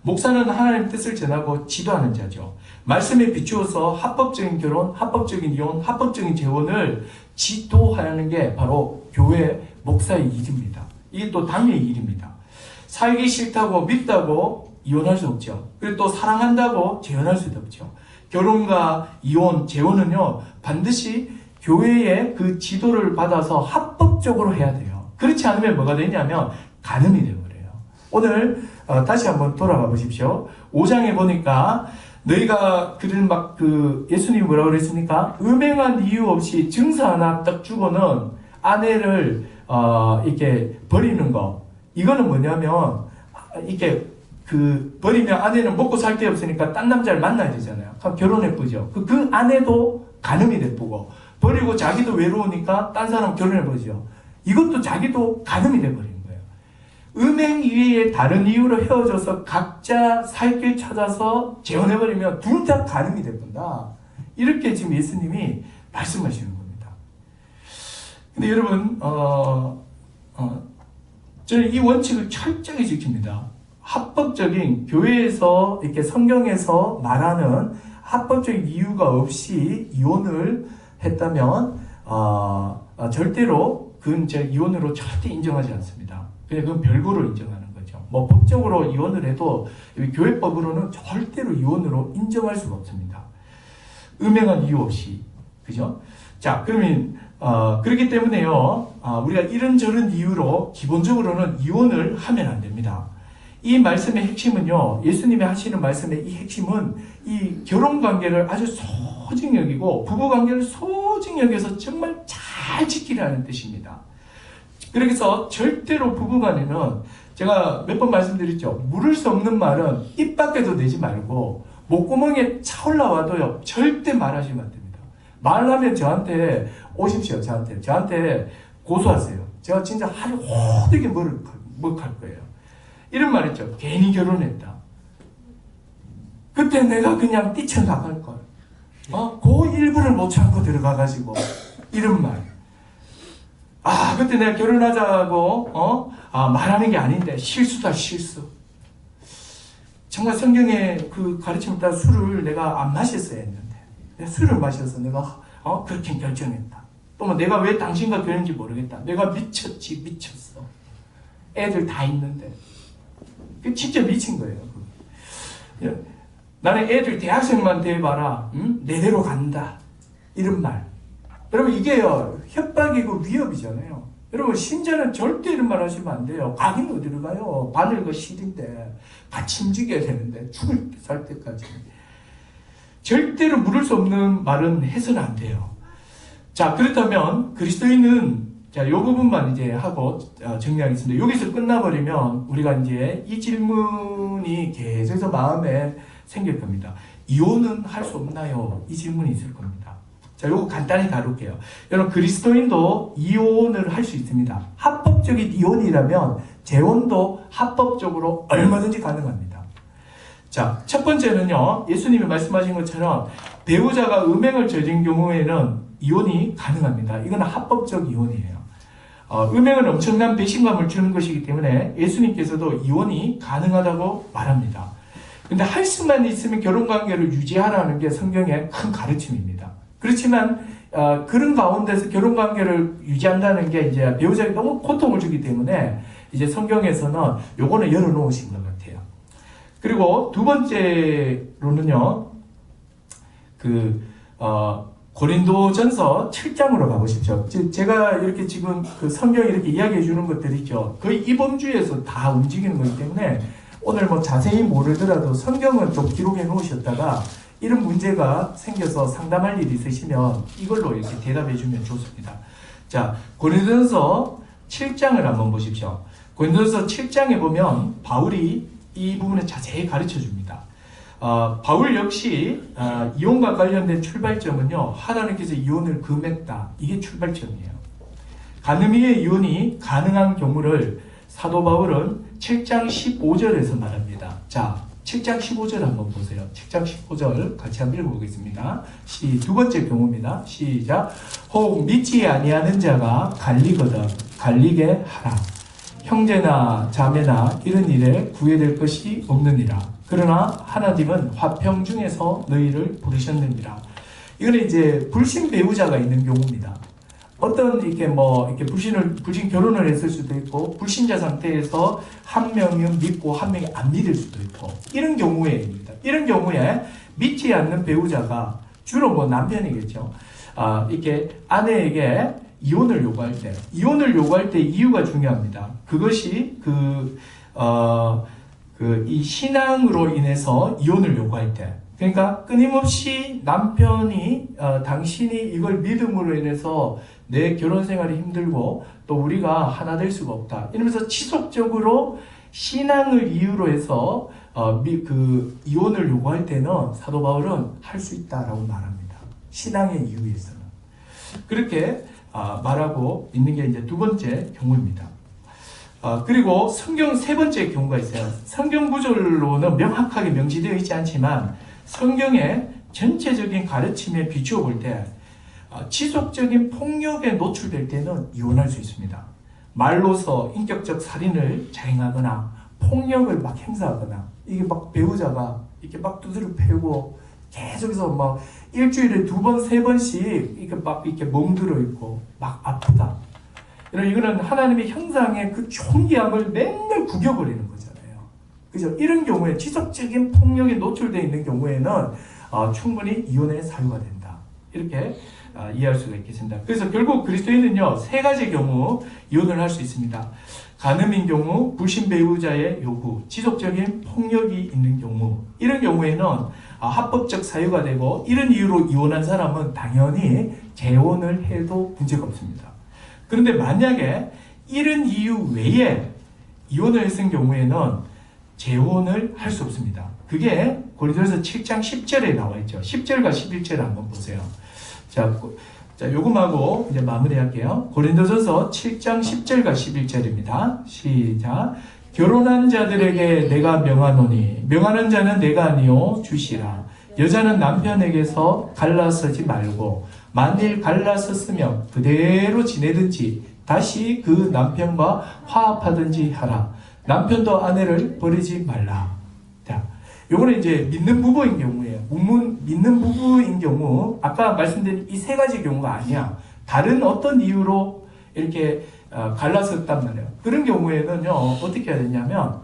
목사는 하나님의 뜻을 전하고 지도하는 자죠. 말씀에 비추어서 합법적인 결혼, 합법적인 이혼, 합법적인 재혼을 지도하는 게 바로 교회 목사의 일입니다. 이게 또 당의 일입니다. 살기 싫다고 믿다고 이혼할 수 없죠. 그리고 또 사랑한다고 재혼할 수도 없죠. 결혼과 이혼, 재혼은요 반드시 교회의 그 지도를 받아서 합법적으로 해야 돼요. 그렇지 않으면 뭐가 되냐면 간음이 되어버려요. 오늘 다시 한번 돌아가 보십시오. 5장에 보니까 너희가 그들 예수님이 뭐라고 그랬습니까? 음행한 이유 없이 증서 하나 딱 주고는 아내를 이렇게 버리는 거. 이거는 뭐냐면 이렇게 버리면 아내는 먹고 살 데 없으니까 딴 남자를 만나야 되잖아요. 그럼 결혼해보죠. 그 아내도 간음이 돼보고 버리고 자기도 외로우니까 딴 사람 결혼해보죠. 이것도 자기도 간음이 돼버리는 거예요. 음행 이외에 다른 이유로 헤어져서 각자 살 길 찾아서 재혼해버리면 둘 다 간음이 돼본다. 이렇게 지금 예수님이 말씀하시는 겁니다. 근데 여러분 저는 이 원칙을 철저히 지킵니다. 합법적인 교회에서 이렇게 성경에서 말하는 합법적인 이유가 없이 이혼을 했다면 절대로 그건 이혼으로 절대 인정하지 않습니다. 그냥 그건 별거로 인정하는 거죠. 뭐 법적으로 이혼을 해도 교회법으로는 절대로 이혼으로 인정할 수가 없습니다. 음행한 이유 없이, 그죠? 자, 그러면 그렇기 때문에요, 우리가 이런저런 이유로 기본적으로는 이혼을 하면 안 됩니다. 이 말씀의 핵심은요, 예수님이 하시는 말씀의 이 핵심은 이 결혼관계를 아주 소중히 여기고 부부관계를 소중히 여겨서 정말 잘 지키라는 뜻입니다. 그래서 절대로 부부간에는 제가 몇 번 말씀드렸죠. 물을 수 없는 말은 입 밖에도 내지 말고 목구멍에 차올라와도요, 절대 말하시면 안 됩니다. 말하면 저한테 오십시오. 저한테 고소하세요. 제가 진짜 하루 호되게 먹할 거예요. 이런 말 있죠. 괜히 결혼했다. 그때 내가 그냥 뛰쳐나갈걸. 그 일부를 못 참고 들어가가지고 이런 말. 그때 내가 결혼하자고 말하는 게 아닌데 실수다 실수. 정말 성경의 그 가르침을 따라 술을 내가 안 마셨어야 했는데 내가 술을 마셔서 내가 그렇게 결정했다. 또 뭐 내가 왜 당신과 결혼인지 모르겠다. 내가 미쳤어. 애들 다 있는데. 그 진짜 미친 거예요. 나는 애들 대학생만 대봐라. 내대로 간다. 이런 말. 여러분 이게요. 협박이고 위협이잖아요. 여러분 신자는 절대 이런 말 하시면 안 돼요. 가긴 어디로 가요. 바늘과 실인데 같이 움직여야 되는데 죽을 살 때까지. 절대로 물을 수 없는 말은 해서는 안 돼요. 자, 그렇다면 그리스도인은 이 부분만 이제 하고 정리하겠습니다. 여기서 끝나버리면 우리가 이제 이 질문이 계속해서 마음에 생길 겁니다. 이혼은 할 수 없나요? 이 질문이 있을 겁니다. 자, 요거 간단히 다룰게요. 여러분, 그리스도인도 이혼을 할 수 있습니다. 합법적인 이혼이라면 재혼도 합법적으로 얼마든지 가능합니다. 자, 첫 번째는요, 예수님이 말씀하신 것처럼 배우자가 음행을 저진 경우에는 이혼이 가능합니다. 이건 합법적 이혼이에요. 음행은 엄청난 배신감을 주는 것이기 때문에 예수님께서도 이혼이 가능하다고 말합니다. 근데 할 수만 있으면 결혼관계를 유지하라는 게 성경의 큰 가르침입니다. 그렇지만 그런 가운데서 결혼관계를 유지한다는 게 이제 배우자에게 너무 고통을 주기 때문에 이제 성경에서는 요거는 열어놓으신 것 같아요. 그리고 두 번째로는요, 고린도전서 7장으로 가보십시오. 제가 이렇게 지금 그 성경이 이렇게 이야기해 주는 것들이죠. 거의 이범주에서 다 움직이는 거기 때문에 오늘 뭐 자세히 모르더라도 성경은 좀 기록해 놓으셨다가 이런 문제가 생겨서 상담할 일이 있으시면 이걸로 이렇게 대답해 주면 좋습니다. 자, 고린도전서 7장을 한번 보십시오. 고린도전서 7장에 보면 바울이 이 부분을 자세히 가르쳐 줍니다. 바울 역시 이혼과 관련된 출발점은요, 하나님께서 이혼을 금했다. 이게 출발점이에요. 간음 이의 이혼이 가능한 경우를 사도 바울은 7장 15절에서 말합니다. 자, 7장 15절 한번 보세요. 7장 15절 같이 한번 읽어보겠습니다. 두 번째 경우입니다. 시작. 혹 믿지 아니하는 자가 갈리게 하라. 형제나 자매나 이런 일에 구애될 것이 없느니라. 그러나 하나님은 화평 중에서 너희를 부르셨느니라. 이거는 이제 불신 배우자가 있는 경우입니다. 어떤 이렇게 불신 결혼을 했을 수도 있고, 불신자 상태에서 한 명은 믿고 한 명이 안 믿을 수도 있고, 이런 경우에입니다. 이런 경우에 믿지 않는 배우자가 주로 남편이겠죠. 이렇게 아내에게 이혼을 요구할 때 이유가 중요합니다. 그것이 이 신앙으로 인해서 이혼을 요구할 때, 그러니까 끊임없이 남편이 당신이 이걸 믿음으로 인해서 내 결혼 생활이 힘들고 또 우리가 하나 될 수가 없다 이러면서 지속적으로 신앙을 이유로 해서 이혼을 요구할 때는 사도 바울은 할 수 있다라고 말합니다. 신앙의 이유에서는 그렇게 말하고 있는 게 이제 두 번째 경우입니다. 그리고 성경 세 번째 경우가 있어요. 성경 구절로는 명확하게 명시되어 있지 않지만 성경의 전체적인 가르침에 비추어 볼 때 지속적인 폭력에 노출될 때는 이혼할 수 있습니다. 말로서 인격적 살인을 자행하거나 폭력을 막 행사하거나 이게 막 배우자가 이렇게 막 두드려 패고 계속해서 막 일주일에 2번, 3번씩 이렇게 멍들어 있고 막 아프다. 이거는 하나님의 형상의 그 존귀함을 맨날 구겨버리는 거잖아요. 그죠? 이런 경우에 지속적인 폭력에 노출되어 있는 경우에는 충분히 이혼의 사유가 된다. 이렇게 이해할 수가 있겠습니다. 그래서 결국 그리스도인은요, 3가지 경우 이혼을 할 수 있습니다. 간음인 경우, 불신 배우자의 요구, 지속적인 폭력이 있는 경우, 이런 경우에는 합법적 사유가 되고 이런 이유로 이혼한 사람은 당연히 재혼을 해도 문제가 없습니다. 그런데 만약에 이런 이유 외에 이혼을 했을 경우에는 재혼을 할 수 없습니다. 그게 고린도전서 7장 10절에 나와 있죠. 10절과 11절을 한번 보세요. 자, 요금하고 이제 마무리할게요. 고린도전서 7장 10절과 11절입니다. 시작. 결혼한 자들에게 내가 명하노니 명하는 자는 내가 아니요 주시라. 여자는 남편에게서 갈라서지 말고 만일 갈라섰으면 그대로 지내든지 다시 그 남편과 화합하든지 하라. 남편도 아내를 버리지 말라. 자, 요거는 이제 믿는 부부인 경우예요. 믿는 부부인 경우 아까 말씀드린 이 3가지 경우가 아니야. 다른 어떤 이유로 이렇게 갈라섰단 말이에요. 그런 경우에는요, 어떻게 해야 되냐면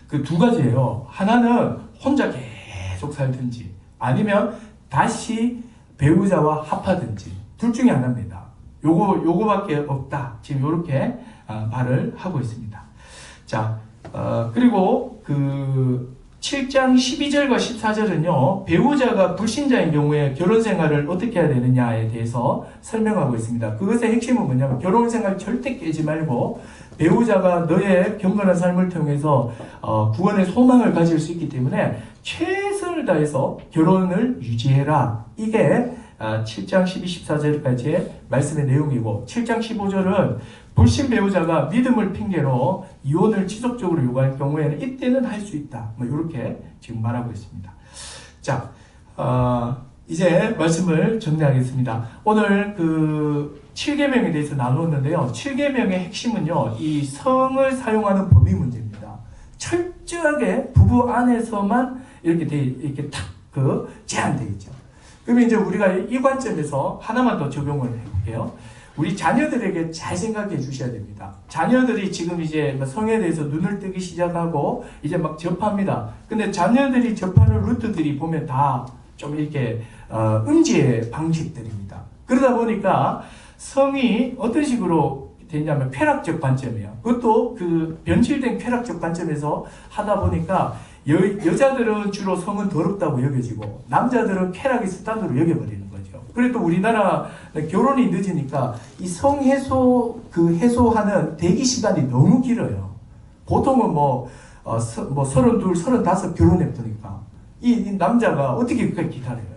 그 2가지예요. 하나는 혼자 계속 살든지 아니면 다시 배우자와 합하든지 둘 중에 하나입니다. 요거밖에 없다. 지금 요렇게 말을 하고 있습니다. 자, 그리고 7장 12절과 14절은요, 배우자가 불신자인 경우에 결혼 생활을 어떻게 해야 되느냐에 대해서 설명하고 있습니다. 그것의 핵심은 뭐냐면 결혼 생활 절대 깨지 말고 배우자가 너의 경건한 삶을 통해서 구원의 소망을 가질 수 있기 때문에 최선을 다해서 결혼을 유지해라. 이게 7장 12, 14절까지의 말씀의 내용이고 7장 15절은 불신 배우자가 믿음을 핑계로 이혼을 지속적으로 요구할 경우에는 이때는 할 수 있다. 이렇게 지금 말하고 있습니다. 자, 이제 말씀을 정리하겠습니다. 오늘 7계명에 대해서 나누었는데요. 7계명의 핵심은요, 이 성을 사용하는 범위 문제입니다. 철저하게 부부 안에서만 이렇게 딱 제한되어 있죠. 그러면 이제 우리가 이 관점에서 하나만 더 적용을 해볼게요. 우리 자녀들에게 잘 생각해 주셔야 됩니다. 자녀들이 지금 이제 성에 대해서 눈을 뜨기 시작하고 이제 막 접합니다. 근데 자녀들이 접하는 루트들이 보면 다 좀 이렇게 음지의 방식들입니다. 그러다 보니까 성이 어떤 식으로 되냐면 쾌락적 관점이에요. 그것도 변질된 쾌락적 관점에서 하다 보니까 여자들은 주로 성은 더럽다고 여겨지고 남자들은 쾌락의 수단으로 여겨버리는 거죠. 그래도 우리나라 결혼이 늦으니까 이 성 해소하는 대기 시간이 너무 길어요. 보통은 32, 35 결혼했으니까 이 남자가 어떻게 그렇게 기다려요.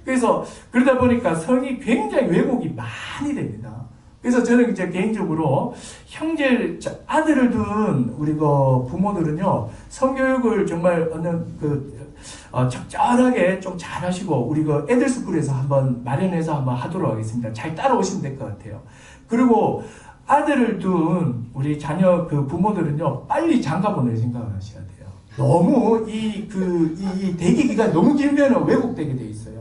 그래서 그러다 보니까 성이 굉장히 왜곡이 많이 됩니다. 그래서 저는 이제 개인적으로 아들을 둔 우리 부모들은요, 성교육을 정말 적절하게 좀 잘 하시고, 우리 애들 스쿨에서 한번 마련해서 한번 하도록 하겠습니다. 잘 따라오시면 될 것 같아요. 그리고 아들을 둔 우리 자녀 부모들은요, 빨리 장가보낼 생각을 하셔야 돼요. 너무 이 대기 기간이 너무 길면 왜곡되게 돼 있어요.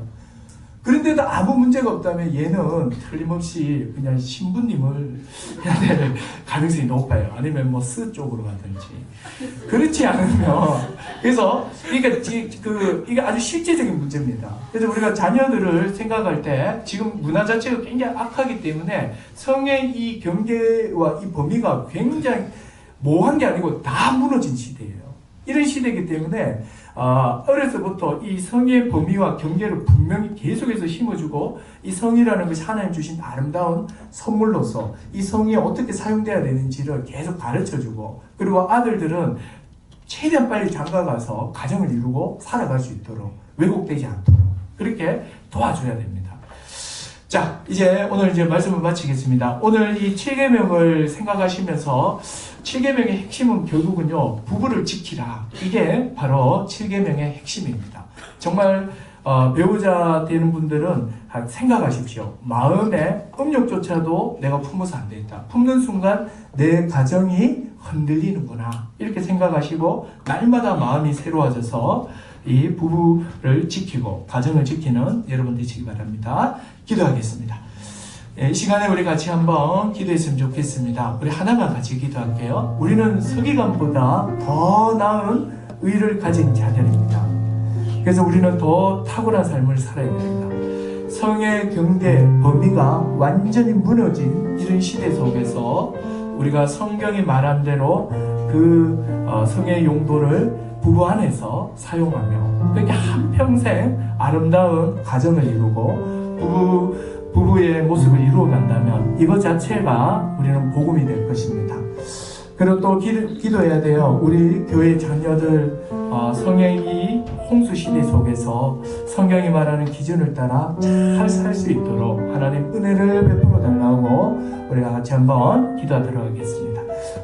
그런데도 아무 문제가 없다면 얘는 틀림없이 그냥 신부님을 해야 될 가능성이 높아요. 아니면 뭐 스 쪽으로 가든지. 그렇지 않으면 그래서 이게 아주 실제적인 문제입니다. 그래서 우리가 자녀들을 생각할 때 지금 문화 자체가 굉장히 악하기 때문에 성의 이 경계와 이 범위가 굉장히 모호한 게 아니고 다 무너진 시대예요. 이런 시대이기 때문에 어려서부터 이 성의 범위와 경계를 분명히 계속해서 심어주고 이 성이라는 것이 하나님 주신 아름다운 선물로서 이 성이 어떻게 사용돼야 되는지를 계속 가르쳐주고 그리고 아들들은 최대한 빨리 장가가서 가정을 이루고 살아갈 수 있도록 왜곡되지 않도록 그렇게 도와줘야 됩니다. 자, 이제 오늘 말씀을 마치겠습니다. 오늘 이 7계명을 생각하시면서 7계명의 핵심은 결국은요, 부부를 지키라. 이게 바로 7계명의 핵심입니다. 정말 배우자 되는 분들은 생각하십시오. 마음에 음욕조차도 내가 품어서 안 되겠다. 품는 순간 내 가정이 흔들리는구나. 이렇게 생각하시고 날마다 마음이 새로워져서 이 부부를 지키고 가정을 지키는 여러분 되시기 바랍니다. 기도하겠습니다. 이 시간에 우리 같이 한번 기도했으면 좋겠습니다. 우리 하나만 같이 기도할게요. 우리는 서기관보다 더 나은 의를 가진 자들입니다. 그래서 우리는 더 탁월한 삶을 살아야 됩니다. 성의 경계 범위가 완전히 무너진 이런 시대 속에서 우리가 성경이 말한 대로 그 성의 용도를 부부 안에서 사용하며 그렇게 한평생 아름다운 가정을 이루고 부부의 모습을 이루어간다면 이것 자체가 우리는 복음이 될 것입니다. 그리고 또 기도해야 돼요. 우리 교회 자녀들 성의 이 홍수 시대 속에서 성경이 말하는 기준을 따라 잘 살 수 있도록 하나님 은혜를 베풀어 달라고 우리가 같이 한번 기도하도록 하겠습니다.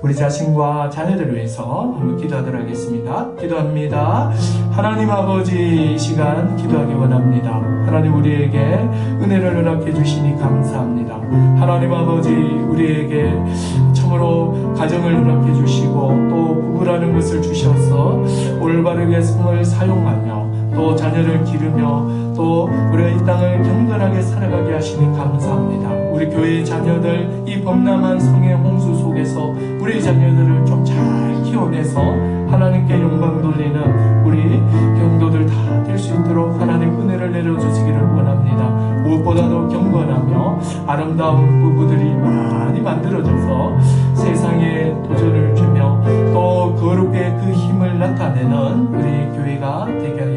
우리 자신과 자녀들을 위해서 한번 기도하도록 하겠습니다. 기도합니다. 하나님 아버지, 이 시간 기도하기 원합니다. 하나님 우리에게 은혜를 허락해 주시니 감사합니다. 하나님 아버지, 우리에게 참으로 가정을 허락해 주시고 또 부부라는 것을 주셔서 올바르게 성을 사용하며 또 자녀를 기르며 또 우리가 이 땅을 경건하게 살아가게 하시니 감사합니다. 우리 교회의 자녀들 이 범람한 성의 홍수 속에서 우리 자녀들을 좀 잘 키워내서 하나님께 영광 돌리는 우리 경도들 다 될 수 있도록 하나님 은혜를 내려주시기를 원합니다. 무엇보다도 경건하며 아름다운 부부들이 많이 만들어져서 세상에 도전을 주며 또 거룩의 그 힘을 나타내는 우리 교회가 되게